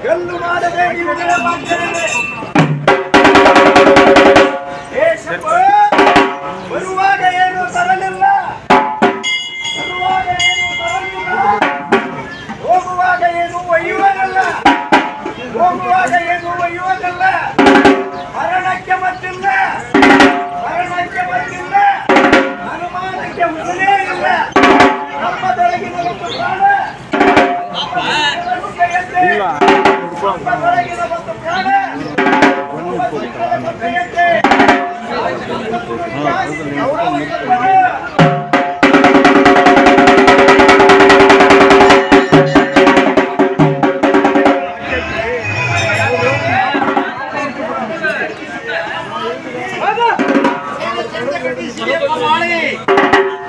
ಗೆಲ್ಲು ಮಾಡದೆ ಬರುವಾಗ ಏನು ತರಲಿಲ್ಲ, ಹೋಗುವಾಗ ಏನು ಒಯ್ಯುವುದಲ್ಲ, ಮರಣಕ್ಕೆ ಮತ್ತಿಲ್ಲ, ಅನುಮಾನಕ್ಕೆ ಉಸಿರೇ ಇಲ್ಲ. ನಮ್ಮದೊಳಗಿನ ಒಂದು ಪ್ರಾಣ, ನಮ್ಮದೊಳಗಿನ ಒಂದು ಪ್ರಾಣ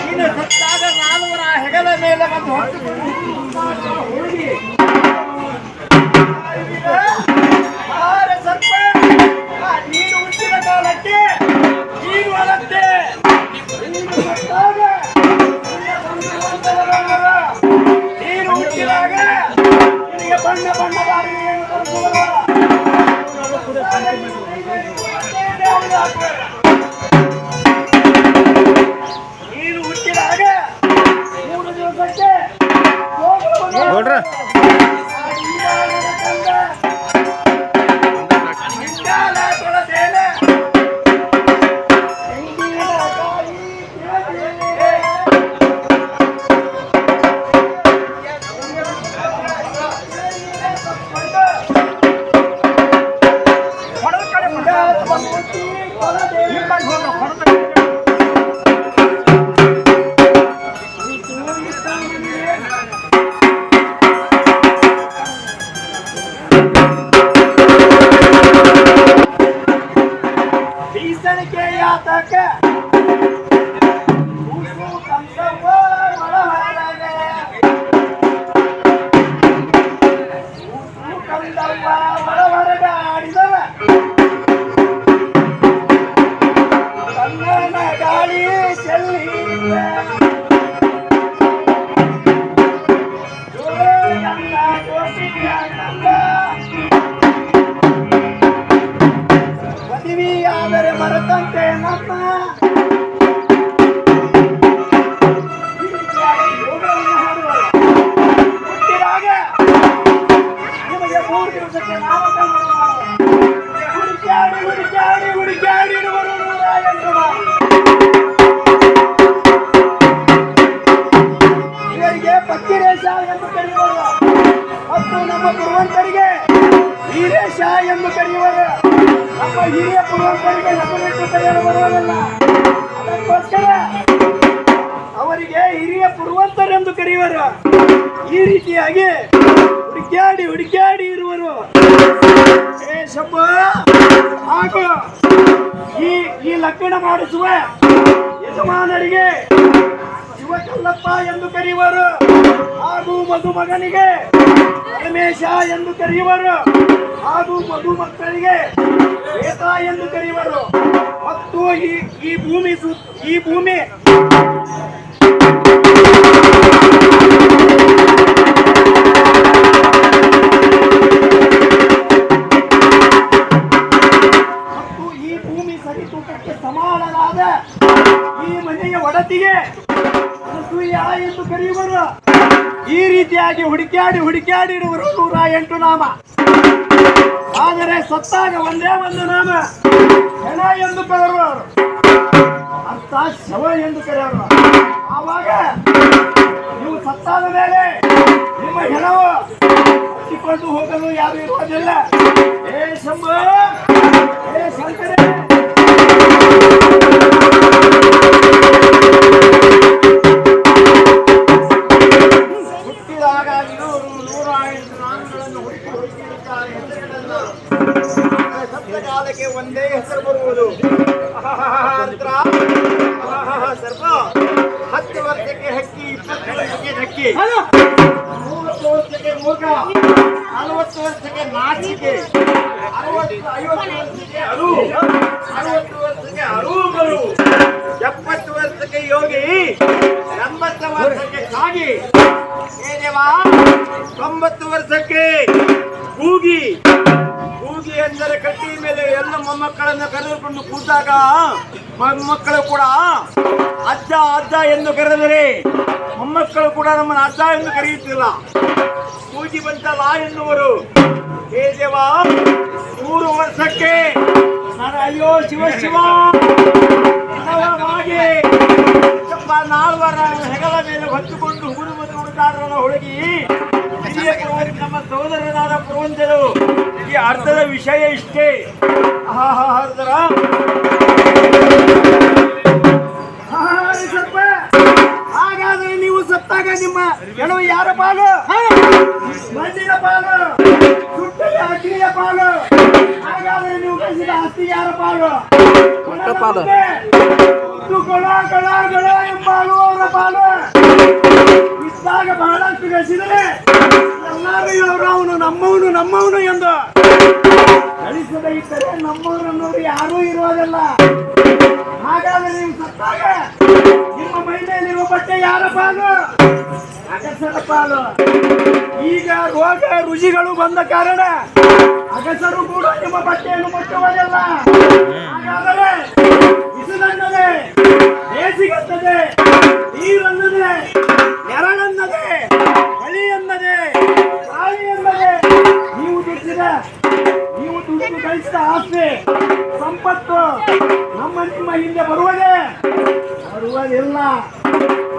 ನೀನು ಸತ್ತಾಗ ನಾಲ್ವರ ಹೆಗಲ ಮೇಲೆ ಒಂದು ಸರ್ಪ ನೀನು ಹುಟ್ಟಿದ ಕಾಲಕ್ಕೆ ನೀನು ಅಲತ್ತೆ, ನೀನು ಹುಟ್ಟಿದಾಗ ನಿನಗೆ ಬಣ್ಣ ಬಣ್ಣದಾಗಿ ನೀನು ಹುಟ್ಟಿದಾಗ 3 ದಿವಸಕ್ಕೆ ಮದುವೆಯಾದರೆ ಮರೆತಂತೆ ನಮ್ಮ ಹುಟ್ಟಿದಾಗ ನಿಮಗೆ 3 ದಿವಸಕ್ಕೆ ಹುಡುಕಾಡಿ ಇವರಿಗೆ ಪಕ್ಕಿರೇಶ ಎಂದು ಕರೆಯುವರು ಮತ್ತು ನಮ್ಮ ಪುರುವಂತರಿಗೆ ವೀರೇಶ ಎಂದು ಕರೆಯುವರು. ನಮ್ಮ ಹಿರಿಯ ಪುರುವಂತರಿಗೆ ಲಪನೆಟ್ಟು ಕರೆಯಲು ಬರುವುದಿಲ್ಲ. ಅದಕ್ಕೋಸ್ಕರ ಅವರಿಗೆ ಹಿರಿಯ ಪುರುವಂತರೆಂದು ಕರೆಯುವರು. ಈ ರೀತಿಯಾಗಿ ಹುಡುಕ್ಯಾಡಿ ಇರುವರು. ಶಬ್ಬ ಹಾಗೂ ಈ ಲಗ್ನ ಮಾಡಿಸುವ ಯಜಮಾನರಿಗೆ ಶಿವಕಲ್ಲಪ್ಪ ಎಂದು ಕರೆಯುವರು. ಹಾಗೂ ಮಧುಮಗನಿಗೆ ರಮೇಶ ಎಂದು ಕರೆಯುವರು. ಹಾಗೂ ಮಧುಮಕ್ಕಳಿಗೆ ಶ್ವೇತ ಎಂದು ಕರೆಯುವರು. ಮತ್ತು ಈ ಭೂಮಿ ಸರಿತೂಕಕ್ಕೆ ಸಮಾನವಾದ ಈ ಮನೆಯ ಒಡತಿಗೆ ಅನಸೂಯ ಎಂದು ಕರೆಯುವರು. ಈ ರೀತಿಯಾಗಿ ಹುಡುಕ್ಯಾಡಿ ಇರುವರು 108 ನಾಮ. ಆದರೆ ಸತ್ತಾಗ ಒಂದೇ ಒಂದು ನಾಮ ಹೆಣ ಎಂದು ಕರೆಯುವರು, ಅರ್ಥ ಶವ ಎಂದು ಕರೆಯುವರು. ಆವಾಗ ನೀವು ಸತ್ತಾದ ಮೇಲೆ ನಿಮ್ಮ ಹೆಣವು ಹಚ್ಚಿಕೊಂಡು ಹೋಗಲು ಯಾರು ಇರುವುದಿಲ್ಲ. ಹೇ ಶಂಭ, ಹೇ ಶಂಕರೇ, ಹುಟ್ಟಿದಾಗ 108 ನಾಮಗಳನ್ನು ಹುಡುಕಿರುತ್ತಾರೆ. ಸಪ್ತಕಾಲಕ್ಕೆ ಒಂದೇ ಹೆಸರು ಬರುವುದು. ಸರ್ಪ 10 ವರ್ಷಕ್ಕೆ ಹಕ್ಕಿ, 20 ವರ್ಷಕ್ಕೆ ಧಕ್ಕಿ, 30 ವರ್ಷಕ್ಕೆ ಮೂರ್ಖ, 40 ವರ್ಷಕ್ಕೆ ನಾಚಿಕೆ, 50 ವರ್ಷಕ್ಕೆ ಅರು, 60 ವರ್ಷಕ್ಕೆ ಅರು ಬರು, 70 ವರ್ಷಕ್ಕೆ ಯೋಗಿ, ಹಾಗೆ ಹೇ ದೇವ 90 ವರ್ಷಕ್ಕೆ ಕೂಗಿ ಕೂಗಿ ಎಂದರೆ ಕಟ್ಟಿ ಮೇಲೆ ಎಲ್ಲ ಮೊಮ್ಮಕ್ಕಳನ್ನು ಕರೆದುಕೊಂಡು ಕೂತಾಗ ಮೊಮ್ಮಕ್ಕಳು ಕೂಡ ಅಜ್ಜ ಅಜ್ಜ ಎಂದು ಕರೆದರೆ ಮೊಮ್ಮಕ್ಕಳು ಕೂಡ ನಮ್ಮನ್ನು ಅಜ್ಜ ಎಂದು ಕರೆಯುತ್ತಿಲ್ಲ, ಕೂಗಿ ಬಂತಲ್ಲ ಎನ್ನುವರು. ಹೇ ದೇವ 100 ವರ್ಷಕ್ಕೆ ನಾನು ಅಯ್ಯೋ ಶಿವ ಶಿವ ಹಾಗೆ ನಾಲ್ವರ ಹೆಗಲ ಮೇಲೆ ಹೊತ್ತುಕೊಂಡು ಹುಡುಗ ಹುಡುಗಾರರ ಹುಡುಗಿ ಹಿರಿಯ ಪುರೋಹಿತ ನಮ್ಮ ಸಹೋದರನಾದ ಪುರೋಹಿತರು. ಈ ಅರ್ಥದ ವಿಷಯ ಇಷ್ಟೇ. ಹಾಗಾದ್ರೆ ನೀವು ಸತ್ತಾಗ ನಿಮ್ಮ ಹೆಣವು ಯಾರ ಪಾಲು? ಮಣ್ಣಿನ ಪಾಲು, ಸುಟ್ಟದ ಅಗ್ನಿಯ ಪಾಲು. ಹಾಗಾದ್ರೆ ನೀವು ಕಳಿಸಿದ ಆಸ್ತಿ ಯಾರ ಪಾಲು? ಪಾಲು ಗಳ ಎಂಬಾಲು ಅವರ ಪಾಲು. ಇದ್ದಾಗ ಬಹಳಷ್ಟು ಗಳಿಸಿದರೆ ಎಲ್ಲರೂ ಇವರು ಅವನು ನಮ್ಮವನು ಎಂದು. ಗಳಿಸದ ಇದ್ದರೆ ನಮ್ಮವರನ್ನೋರು ಯಾರೂ ಇರುವುದಿಲ್ಲ. ಹಾಗಾದ್ರೆ ನೀವು ಸತ್ತಾಗ ನಿಮ್ಮ ಮೈ ಮೇಲಿರುವ ಬಟ್ಟೆ ಯಾರ ಪಾಲು? ಅಗಸರ ಪಾಲು. ಈಗ ರೋಗ ರುಚಿಗಳು ಬಂದ ಕಾರಣ ಅಗಸರು ಕೂಡ ನಿಮ್ಮ ಬಟ್ಟೆಯನ್ನು ಮುಟ್ಟುವುದಿಲ್ಲ. ಹಾಗಾದರೆ ಬಿಸಿಲನ್ನದೆ, ಬೇಸಿಗನ್ನದೆ, ನೀರನ್ನದೆ, ನೆರಳನ್ನದೆ, ಚಳಿ ಅನ್ನದೆ, ಗಾಳಿ ಅನ್ನದೆ ನೀವು ದುಡ್ಡು ಗಳಿಸಿದ ಆಸ್ತಿ ಸಂಪತ್ತು ನಿಮ್ಮ ಹಿಂದೆ ಬರುವುದಿಲ್ಲ.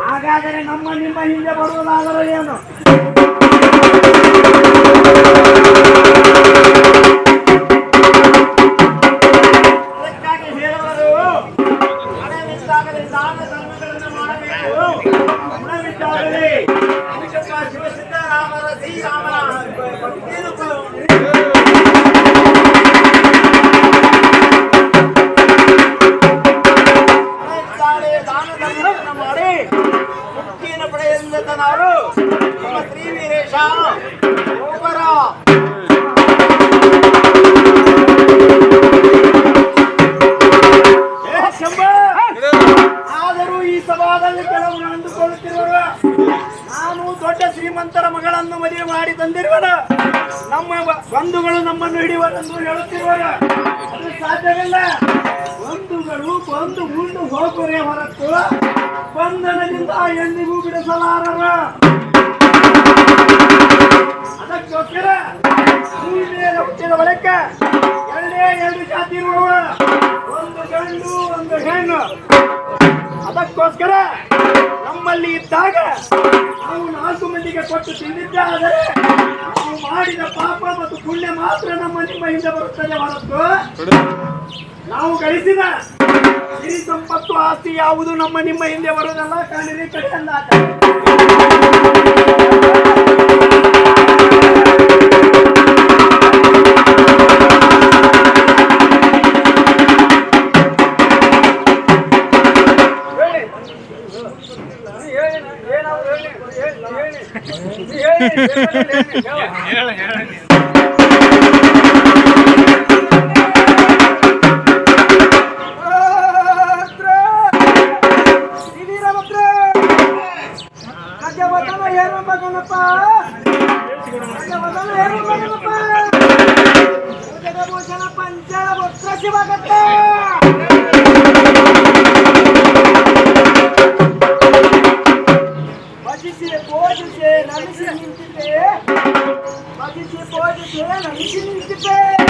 ಹಾಗಾದರೆ ನಿಮ್ಮ ಹಿಂದೆ ಬರುವುದಾದರೆ ಏನು? ಅದಕ್ಕಾಗಿ ಹೇಳುವರು, ಹಣವಿದ್ದಾಗಲೇ ದಾನ ಧರ್ಮಗಳನ್ನು ಮಾಡಬೇಕು, ಗುಣವಿದ್ದಾಗಲೇ ಶಿವಸಿದ್ದರಾಮರ ಶ್ರೀರಾಮನ ಭಕ್ತಿಯನ್ನು ಮಾಡಿ ಮುಕ್ತಿಯನ್ನು ಪಡೆಯಲು ನಮ್ಮ ಶ್ರೀ ವೀರೇಶ ಒಬ್ಬರ ಆದರೂ ಈ ಸಭಾದಲ್ಲಿ ಕೆಲವರು ಅಂದುಕೊಳ್ಳುತ್ತಿರುವರು ನಾನು ದೊಡ್ಡ ಶ್ರೀಮಂತರ ಮಗಳನ್ನು ಮದುವೆ ಮಾಡಿ ತಂದಿರುವರು, ನಮ್ಮ ಬಂಧುಗಳು ನಮ್ಮನ್ನು ಹಿಡಿಯುವರೆಂದು ಹೇಳುತ್ತಿರುವರು. ಅದು ಸಾಧ್ಯವಿಲ್ಲ. ಬಂಧುಗಳು ಬಂದು ಉಂಡು ಹೋಗುವರೆ ಹೊರತು ಬಂಧನದಿಂದ ಎಂದಿಗೂ ಬಿಡಿಸಲಾರರು. ಅದಕ್ಕೋಸ್ಕರ ಹುಟ್ಟಿದ ಬಳಿಕ ಎರಡು ಜಾತಿ ಇರುವವ, ಒಂದು ಗಂಡು ಒಂದು ಹೆಣ್ಣು. ಅದಕ್ಕೋಸ್ಕರ ನಮ್ಮಲ್ಲಿ ಇದ್ದಾಗ ನಾವು 4 ಮಂದಿಗೆ ಕೊಟ್ಟು ತಿಂದಿದ್ದಾದರೆ ನಾವು ಮಾಡಿದ ಪಾಪ ಮತ್ತು ಪುಣ್ಯ ಮಾತ್ರ ನಿಮ್ಮ ಹಿಂದೆ ಬರುತ್ತದೆ ಹೊರತು ನಾವು ಗಳಿಸಿದ ಸಿರಿ ಸಂಪತ್ತು ಆಸ್ತಿ ಯಾವುದು ನಿಮ್ಮ ಹಿಂದೆ ಬರುವುದಲ್ಲ. ಕಾಣಿರಿ ಕಡೆ ಅಂದಾಟ. ಭಜಿಸಿ ಪೂಜಿಸಿ ನಮಿಸಿ ನಿಂತಿದ್ದೆ.